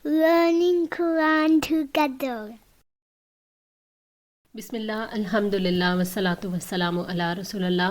learning Quran together. Bismillah, alhamdulillah, wassalatu wassalamu ala rasulullah.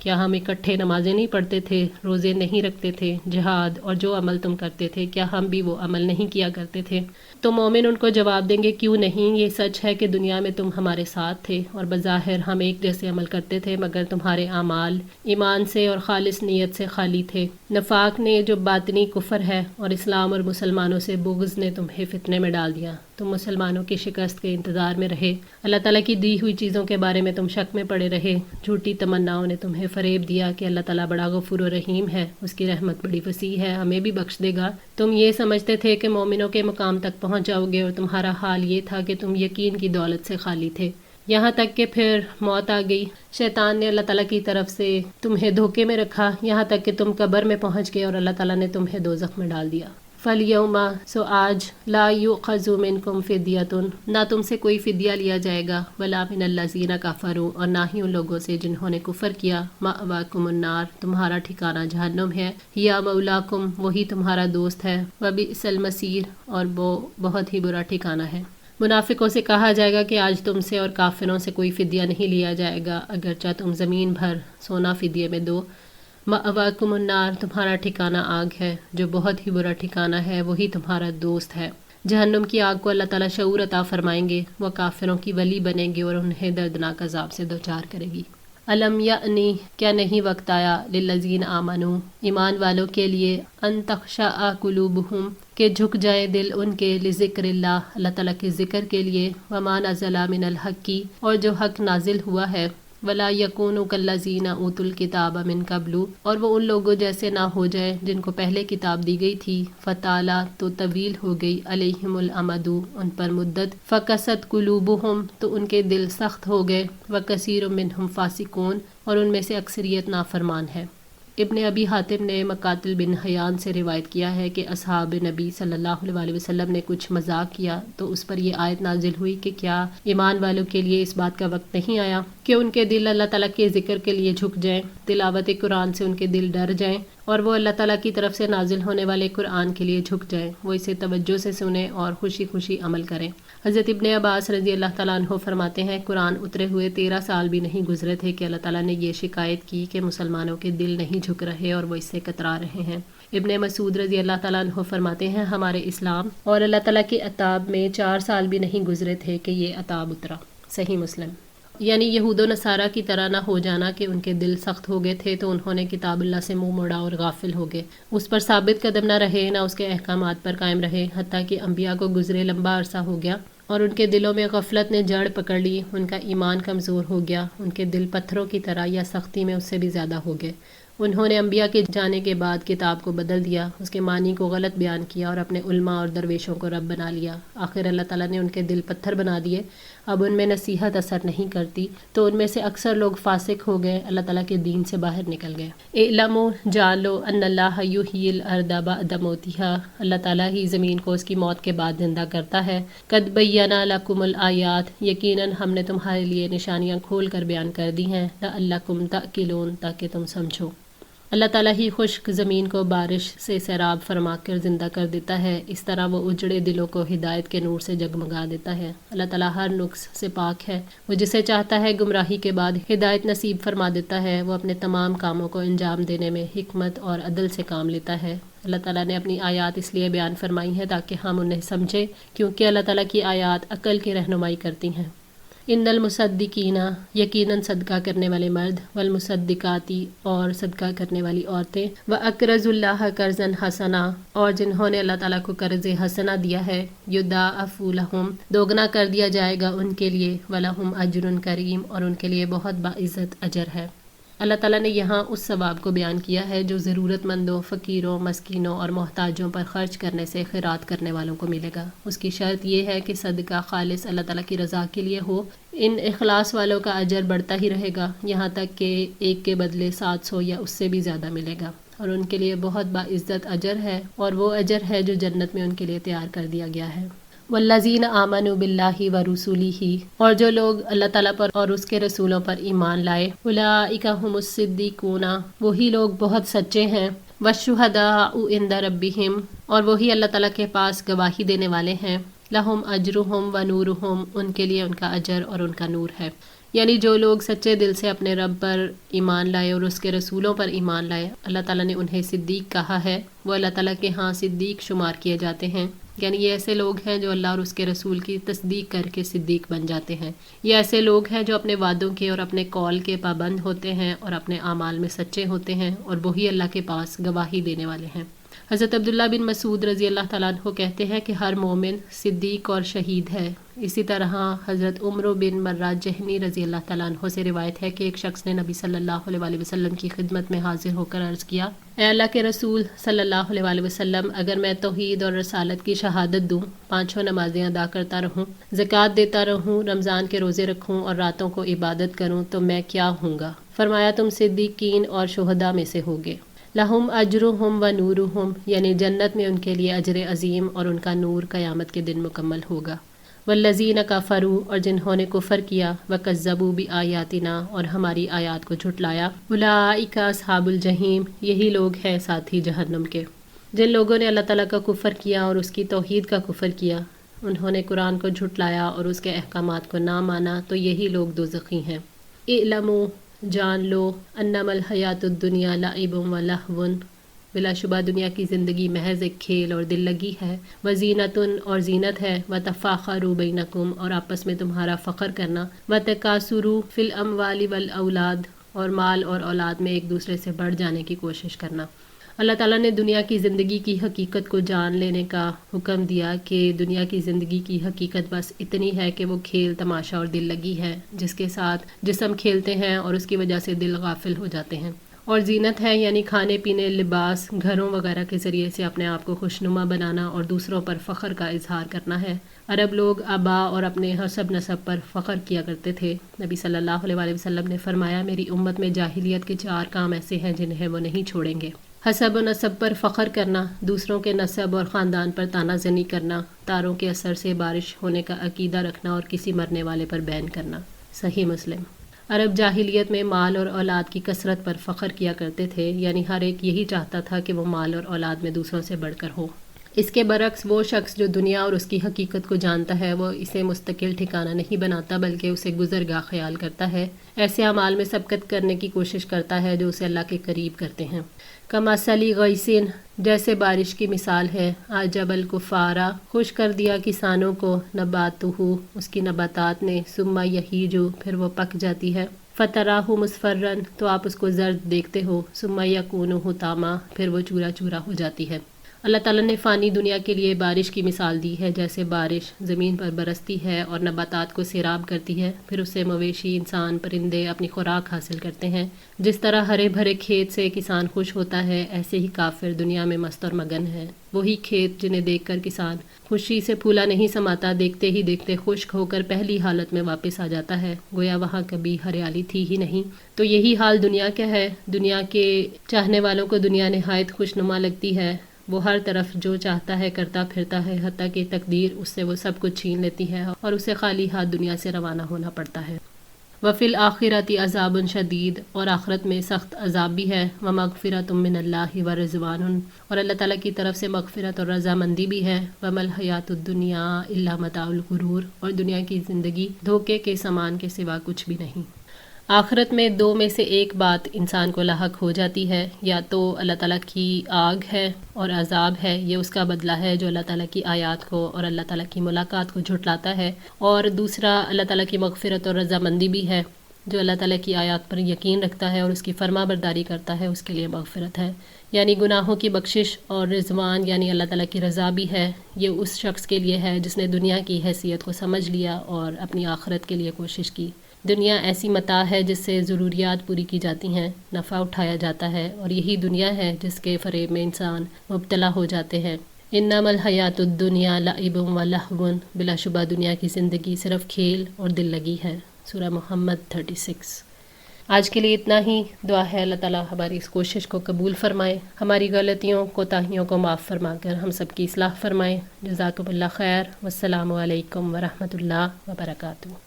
کیا ہم اکٹھے نمازیں نہیں پڑھتے تھے، روزے نہیں رکھتے تھے، جہاد اور جو عمل تم کرتے تھے کیا ہم بھی وہ عمل نہیں کیا کرتے تھے؟ تو مومن ان کو جواب دیں گے کیوں نہیں، یہ سچ ہے کہ دنیا میں تم ہمارے ساتھ تھے اور بظاہر ہم ایک جیسے عمل کرتے تھے، مگر تمہارے اعمال ایمان سے اور خالص نیت سے خالی تھے۔ نفاق نے جو باطنی کفر ہے اور اسلام اور مسلمانوں سے بغض نے تمہیں فتنے میں ڈال دیا، تم مسلمانوں کی شکست کے انتظار میں رہے، اللہ تعالیٰ کی دی ہوئی چیزوں کے بارے میں تم شک میں پڑے رہے، جھوٹی تمناؤں نے تمہیں فریب دیا کہ اللہ تعالیٰ بڑا غفور و رحیم ہے، اس کی رحمت بڑی وسیع ہے، ہمیں بھی بخش دے گا۔ تم یہ سمجھتے تھے کہ مومنوں کے مقام تک پہنچ جاؤ گے اور تمہارا حال یہ تھا کہ تم یقین کی دولت سے خالی تھے، یہاں تک کہ پھر موت آ گئی، شیطان نے اللہ تعالیٰ کی طرف سے تمہیں دھوکے میں رکھا، یہاں تک کہ تم قبر میں پہنچ گئے اور اللہ تعالیٰ نے تمہیں دوزخ میں ڈال دیا۔ فَالْيَوْمَ سو آج لا يُؤْخَذُ مِنْكُمْ فِدْيَةٌ نہ تم سے کوئی فدیہ لیا جائے گا، وَلَا مِنَ الَّذِينَ كَفَرُوا اور نہ ہی ان لوگوں سے جنہوں نے کفر کیا، مَأْوَاكُمُ النَّارُ تمہارا ٹھکانہ جہنم ہے، یا مولاکم وہی تمہارا دوست ہے، وَبِئْسَ الْمَصِيرُ اور وہ بہت ہی برا ٹھکانہ ہے۔ منافقوں سے کہا جائے گا کہ آج تم سے اور کافروں سے کوئی فدیہ نہیں لیا جائے گا، اگرچہ تم زمین بھر سونا فدیے میں دو۔ مأواکم النار تمہارا ٹھکانہ آگ ہے، جو بہت ہی برا ٹھکانہ ہے، وہی تمہارا دوست ہے۔ جہنم کی آگ کو اللہ تعالیٰ شعور عطا فرمائیں گے، وہ کافروں کی ولی بنے گی اور انہیں دردناک عذاب سے دوچار کرے گی۔ الم یعنی کیا نہیں وقت آیا، للذین آمنوا ایمان والوں کے لیے، ان تخشع قلوبہم کہ جھک جائے دل ان کے، لذکر اللہ اللہ تعالیٰ کے ذکر کے لیے، وما نزل من الحق اور جو حق نازل ہوا ہے، ولا یکونوا کالذین اوتوا الکتاب من قبل اور وہ ان لوگوں جیسے نہ ہو جائے جن کو پہلے کتاب دی گئی تھی، فطال تو طویل ہو گئی، علیہم الامد ان پر مدت، فقست قلوبہم تو ان کے دل سخت ہو گئے، وکثیر منہم فاسقون اور ان میں سے اکثریت نافرمان ہے۔ ابن ابی حاتم نے مقاتل بن حیان سے روایت کیا ہے کہ اصحاب نبی صلی اللہ علیہ وسلم نے کچھ مذاق کیا تو اس پر یہ آیت نازل ہوئی کہ کیا ایمان والوں کے لیے اس بات کا وقت نہیں آیا کہ ان کے دل اللہ تعالیٰ کے ذکر کے لیے جھک جائیں، تلاوت قرآن سے ان کے دل ڈر جائیں اور وہ اللہ تعالیٰ کی طرف سے نازل ہونے والے قرآن کے لیے جھک جائیں، وہ اسے توجہ سے سنیں اور خوشی خوشی عمل کریں۔ حضرت ابن عباس رضی اللہ تعالیٰ عنہ فرماتے ہیں قرآن اترے ہوئے 13 سال بھی نہیں گزرے تھے کہ اللہ تعالیٰ نے یہ شکایت کی کہ مسلمانوں کے دل نہیں جھک رہے اور وہ اس سے کترا رہے ہیں۔ ابن مسعود رضی اللہ تعالیٰ عنہ فرماتے ہیں ہمارے اسلام اور اللہ تعالیٰ کے عتاب میں 4 سال بھی نہیں گزرے تھے کہ یہ عتاب اترا۔ صحیح مسلم۔ یعنی یہود و نصارہ کی طرح نہ ہو جانا کہ ان کے دل سخت ہو گئے تھے تو انہوں نے کتاب اللہ سے منہ موڑا اور غافل ہو گئے، اس پر ثابت قدم نہ رہے، نہ اس کے احکامات پر قائم رہے، حتیٰ کہ انبیاء کو گزرے لمبا عرصہ ہو گیا اور ان کے دلوں میں غفلت نے جڑ پکڑ لی، ان کا ایمان کمزور ہو گیا، ان کے دل پتھروں کی طرح یا سختی میں اس سے بھی زیادہ ہو گئے۔ انہوں نے انبیاء کے جانے کے بعد کتاب کو بدل دیا، اس کے معنی کو غلط بیان کیا اور اپنے علماء اور درویشوں کو رب بنا لیا۔ آخر اللہ تعالیٰ نے ان کے دل پتھر بنا دیے، اب ان میں نصیحت اثر نہیں کرتی تو ان میں سے اکثر لوگ فاسق ہو گئے، اللہ تعالیٰ کے دین سے باہر نکل گئے۔ اعلموا جان لو ان اللہ یحیی الارض بعد موتها اللہ تعالیٰ ہی زمین کو اس کی موت کے بعد زندہ کرتا ہے۔ قد بینا لکم الآیات یقیناً ہم نے تمہارے لیے نشانیاں کھول کر بیان کر دی ہیں، لعلکم تعقلون تاکہ تم سمجھو۔ اللہ تعالیٰ ہی خشک زمین کو بارش سے سیراب فرما کر زندہ کر دیتا ہے، اس طرح وہ اجڑے دلوں کو ہدایت کے نور سے جگمگا دیتا ہے۔ اللہ تعالیٰ ہر نقص سے پاک ہے، وہ جسے چاہتا ہے گمراہی کے بعد ہدایت نصیب فرما دیتا ہے، وہ اپنے تمام کاموں کو انجام دینے میں حکمت اور عدل سے کام لیتا ہے۔ اللہ تعالیٰ نے اپنی آیات اس لیے بیان فرمائی ہیں تاکہ ہم انہیں سمجھیں، کیونکہ اللہ تعالیٰ کی آیات عقل کی رہنمائی کرتی ہیں۔ ان المصدقین یقیناً صدقہ کرنے والے مرد، والمصدقاتی اور صدقہ کرنے والی عورتیں، واقرضوا اللہ قرضا حسنا اور جنہوں نے اللہ تعالیٰ کو قرض حسنہ دیا ہے، یضاعف لہم دوگنا کر دیا جائے گا ان کے لیے، ولہم اجر کریم اور ان کے لیے بہت باعزت اجر ہے۔ اللہ تعالیٰ نے یہاں اس ثواب کو بیان کیا ہے جو ضرورت مندوں، فقیروں، مسکینوں اور محتاجوں پر خرچ کرنے سے خیرات کرنے والوں کو ملے گا۔ اس کی شرط یہ ہے کہ صدقہ خالص اللہ تعالیٰ کی رضا کے لیے ہو۔ ان اخلاص والوں کا اجر بڑھتا ہی رہے گا، یہاں تک کہ ایک کے بدلے 700 یا اس سے بھی زیادہ ملے گا، اور ان کے لیے بہت باعزت اجر ہے، اور وہ اجر ہے جو جنت میں ان کے لیے تیار کر دیا گیا ہے۔ والذین آمنوا باللہ ورسولہ اور جو لوگ اللہ تعالیٰ پر اور اس کے رسولوں پر ایمان لائے، اولئک ھم الصدیقون وہی لوگ بہت سچے ہیں، والشہداء عند ربہم اور وہی اللہ تعالیٰ کے پاس گواہی دینے والے ہیں، لہم اجرہم و نورہم، ان کے لیے ان کا اجر اور ان کا نور ہے۔ یعنی جو لوگ سچے دل سے اپنے رب پر ایمان لائے اور اس کے رسولوں پر ایمان لائے، اللہ تعالیٰ نے انہیں صدیق کہا ہے، وہ اللہ تعالیٰ کے ہاں صدیق شمار کیے جاتے ہیں۔ یعنی یہ ایسے لوگ ہیں جو اللہ اور اس کے رسول کی تصدیق کر کے صدیق بن جاتے ہیں۔ یہ ایسے لوگ ہیں جو اپنے وعدوں کے اور اپنے قول کے پابند ہوتے ہیں اور اپنے اعمال میں سچے ہوتے ہیں، اور وہی اللہ کے پاس گواہی دینے والے ہیں۔ حضرت عبداللہ بن مسعود رضی اللہ تعالیٰ عنہ کہتے ہیں کہ ہر مومن صدیق اور شہید ہے۔ اسی طرح حضرت عمر بن مرہ جہنی رضی اللہ تعالیٰ عنہ سے روایت ہے کہ ایک شخص نے نبی صلی اللہ علیہ وآلہ وسلم کی خدمت میں حاضر ہو کر عرض کیا، اے اللہ کے رسول صلی اللہ علیہ وآلہ وسلم، اگر میں توحید اور رسالت کی شہادت دوں، 5 نمازیں ادا کرتا رہوں، زکوٰۃ دیتا رہوں، رمضان کے روزے رکھوں اور راتوں کو عبادت کروں تو میں کیا ہوں گا؟ فرمایا تم صدیقین اور شہداء میں سے ہوگے۔ لہم اجرہم و نورہم، یعنی جنت میں ان کے لیے اجر عظیم اور ان کا نور قیامت کے دن مکمل ہوگا۔ والذین کفروا، اور جنہوں نے کفر کیا، وکذبوا بآیاتنا، اور ہماری آیات کو جھٹلایا، اولئک اصحاب الجحیم، یہی لوگ ہیں ساتھی جہنم کے۔ جن لوگوں نے اللہ تعالیٰ کا کفر کیا اور اس کی توحید کا کفر کیا، انہوں نے قرآن کو جھٹلایا اور اس کے احکامات کو نہ مانا، تو یہی لوگ دوزخی ہیں۔ اعلموا، جان لو، انما الحیات الدنیا لعب و لہو، بلا شبہ دنیا کی زندگی محض ایک کھیل اور دل لگی ہے، وزینت، اور زینت ہے، وتفاخروا بینکم، اور آپس میں تمہارا فخر کرنا، وتکاثروا فی الاموال والاولاد، اور مال اور اولاد میں ایک دوسرے سے بڑھ جانے کی کوشش کرنا۔ اللہ تعالیٰ نے دنیا کی زندگی کی حقیقت کو جان لینے کا حکم دیا کہ دنیا کی زندگی کی حقیقت بس اتنی ہے کہ وہ کھیل تماشا اور دل لگی ہے، جس کے ساتھ جسم کھیلتے ہیں اور اس کی وجہ سے دل غافل ہو جاتے ہیں۔ اور زینت ہے، یعنی کھانے پینے، لباس، گھروں وغیرہ کے ذریعے سے اپنے آپ کو خوشنما بنانا اور دوسروں پر فخر کا اظہار کرنا ہے۔ عرب لوگ آبا اور اپنے حسب نسب پر فخر کیا کرتے تھے۔ نبی صلی اللہ علیہ وآلہ وسلم نے فرمایا، میری امت میں جاہلیت کے 4 کام ایسے ہیں جنہیں وہ نہیں چھوڑیں گے: حسب و نسب پر فخر کرنا، دوسروں کے نسب اور خاندان پر طعنہ زنی کرنا، تاروں کے اثر سے بارش ہونے کا عقیدہ رکھنا اور کسی مرنے والے پر بین کرنا۔ صحیح مسلم۔ عرب جاہلیت میں مال اور اولاد کی کثرت پر فخر کیا کرتے تھے، یعنی ہر ایک یہی چاہتا تھا کہ وہ مال اور اولاد میں دوسروں سے بڑھ کر ہو۔ اس کے برعکس وہ شخص جو دنیا اور اس کی حقیقت کو جانتا ہے، وہ اسے مستقل ٹھکانہ نہیں بناتا بلکہ اسے گزرگاہ خیال کرتا ہے، ایسے اعمال میں سبقت کرنے کی کوشش کرتا ہے جو اسے اللہ کے قریب کرتے ہیں۔ کمثل غیث، جیسے بارش کی مثال ہے، اعجب الکفار، خوش کر دیا کسانوں کو، نباتہ، اس کی نباتات نے، ثم یہیج، پھر وہ پک جاتی ہے، فتراہ مصفرا، تو آپ اس کو زرد دیکھتے ہو، ثم یکون حطاما، پھر وہ چورا چورا ہو جاتی ہے۔ اللہ تعالیٰ نے فانی دنیا کے لیے بارش کی مثال دی ہے، جیسے بارش زمین پر برستی ہے اور نباتات کو سیراب کرتی ہے، پھر اس سے مویشی، انسان، پرندے اپنی خوراک حاصل کرتے ہیں۔ جس طرح ہرے بھرے کھیت سے کسان خوش ہوتا ہے، ایسے ہی کافر دنیا میں مست اور مگن ہے۔ وہی کھیت جنہیں دیکھ کر کسان خوشی سے پھولا نہیں سماتا، دیکھتے ہی دیکھتے خشک ہو کر پہلی حالت میں واپس آ جاتا ہے، گویا وہاں کبھی ہریالی تھی ہی نہیں۔ تو یہی حال دنیا کا ہے۔ دنیا کے چاہنے والوں کو دنیا نہایت خوشنما لگتی ہے، وہ ہر طرف جو چاہتا ہے کرتا پھرتا ہے، حتیٰ کہ تقدیر اس سے وہ سب کچھ چھین لیتی ہے اور اسے خالی ہاتھ دنیا سے روانہ ہونا پڑتا ہے۔ وفی الآخرۃ عذاب شدید، اور آخرت میں سخت عذاب بھی ہے، ومغفرۃ من اللہ ورضوان، اور اللہ تعالیٰ کی طرف سے مغفرت اور رضامندی بھی ہے، وما الحیات الدنیا الا متاع الغرور، اور دنیا کی زندگی دھوکے کے سامان کے سوا کچھ بھی نہیں۔ آخرت میں 2 میں سے ایک بات انسان کو لاحق ہو جاتی ہے، یا تو اللہ تعالیٰ کی آگ ہے اور عذاب ہے، یہ اس کا بدلہ ہے جو اللہ تعالیٰ کی آیات کو اور اللہ تعالیٰ کی ملاقات کو جھٹلاتا ہے، اور دوسرا اللہ تعالیٰ کی مغفرت اور رضامندی بھی ہے، جو اللہ تعالیٰ کی آیات پر یقین رکھتا ہے اور اس کی فرما برداری کرتا ہے، اس کے لیے مغفرت ہے، یعنی گناہوں کی بخشش، اور رضوان یعنی اللہ تعالیٰ کی رضا بھی ہے، یہ اس شخص کے لیے ہے جس نے دنیا کی حیثیت کو سمجھ لیا اور اپنی آخرت کے لیے کوشش کی۔ دنیا ایسی متاع ہے جس سے ضروریات پوری کی جاتی ہیں، نفع اٹھایا جاتا ہے، اور یہی دنیا ہے جس کے فریب میں انسان مبتلا ہو جاتے ہیں۔ انما الحیات الدنیا لعب و لہو، بلا شبہ دنیا کی زندگی صرف کھیل اور دل لگی ہے۔ سورہ محمد 36۔ آج کے لیے اتنا ہی۔ دعا ہے اللہ تعالیٰ ہماری اس کوشش کو قبول فرمائے، ہماری غلطیوں کوتاہیوں کو معاف فرما کر ہم سب کی اصلاح فرمائے۔ جزاکم اللہ خیر، والسلام علیکم ورحمۃ اللہ وبرکاتہ۔